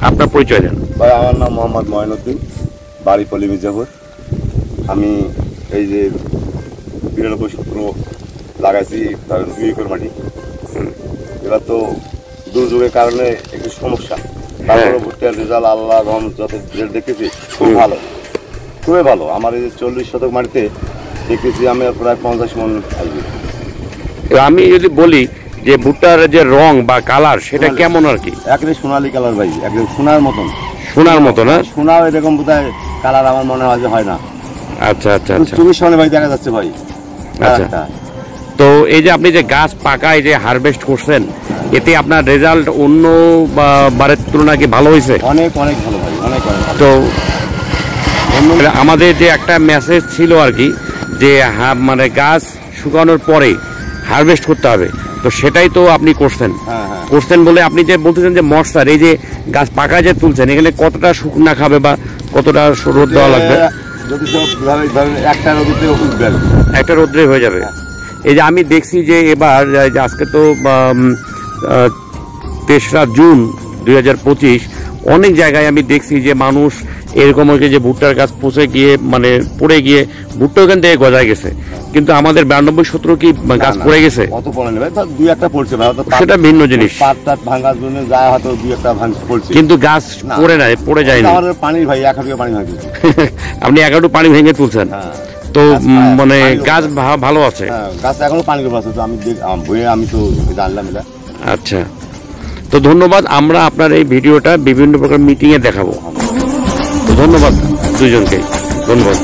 আপনার পরিচয় দেন ভাই। আমার নাম মোহাম্মদ ময়নুদ্দিন, বাড়ি পল্লী মির্জাপুর। আমি এই যে 92 সূত্র লাগাইছি, তার 2 একর মাটি। এবার তো দুর্যোগের কারণে একটু সমস্যা, তারপরে ভুট্টার রেজাল্ট আল্লাহ রহমত যত দেখেছি খুব ভালো, খুবই ভালো। আমার এই যে 40 শতক মাটিতে দেখেছি আমি প্রায় 50 মণ আসবে। আমি যদি বলি যে ভুট্টার যে রং বা কালার সেটা কেমন আর কি? একদম সোনালি কালার ভাই, একদম সোনার মতন। সোনার মতো না? সোনাও এরকম বোধহয় কালার আমার মনে হয় যে হয় না। আচ্ছা আচ্ছা আচ্ছা, চব্বিশ সামনে ভাই দেখা যাচ্ছে ভাই। আচ্ছা, তো এই যে আপনি যে গাছ পাকায় যে হারভেস্ট করছেন, এতে আপনার রেজাল্ট অন্য বারের তুলনায় কি ভালো হয়েছে? অনেক অনেক ভালো ভাই, অনেক অনেক। তো আমাদের যে একটা মেসেজ ছিল আর কি, যে মানে গাছ শুকানোর পরে হারভেস্ট করতে হবে, তো সেটাই তো আপনি করছেন। করছেন বলে আপনি যে বলতেছেন যে মশার এই যে গাছ পাকা যে তুলছেন, এখানে কতটা শুকনা খাবে বা কতটা রোদ দেওয়া লাগবে? যদি একটা রোদ্রে হয়ে যাবে। এই যে আমি দেখছি যে এবার আজকে তো 3রা জুন 2025, অনেক জায়গায় আমি দেখছি যে মানুষ এরকম হয়েছে যে ভুট্টার গাছ পচে গিয়ে মানে পড়ে গিয়ে ভুট্টা ওখান থেকে গজায় গেছে, কিন্তু আমাদের 92 সূত্র কি গাছ পড়ে গেছে? অত পড়ে নেবে, 2-1টা পড়ছে, সেটা ভিন্ন জিনিস। পাট ভাঙার জন্য যায় হয়তো 2-1টা পড়ছে, কিন্তু গাছ পড়ে নাই, পড়ে যায়নি। আমাদের পানি ভাই 1 হাঁটু পানি ভাঙছে। আপনি 1 হাঁটু পানি ভেঙে তুলছেন, তো মানে গাছ ভালো আছে? গাছ এখনো পানি আছে, তো আমি তো জানলাম এটা। আচ্ছা, তো ধন্যবাদ। আমরা আপনার এই ভিডিওটা বিভিন্ন প্রকার মিটিংয়ে দেখাবো। ধন্যবাদ দুজনকে, ধন্যবাদ।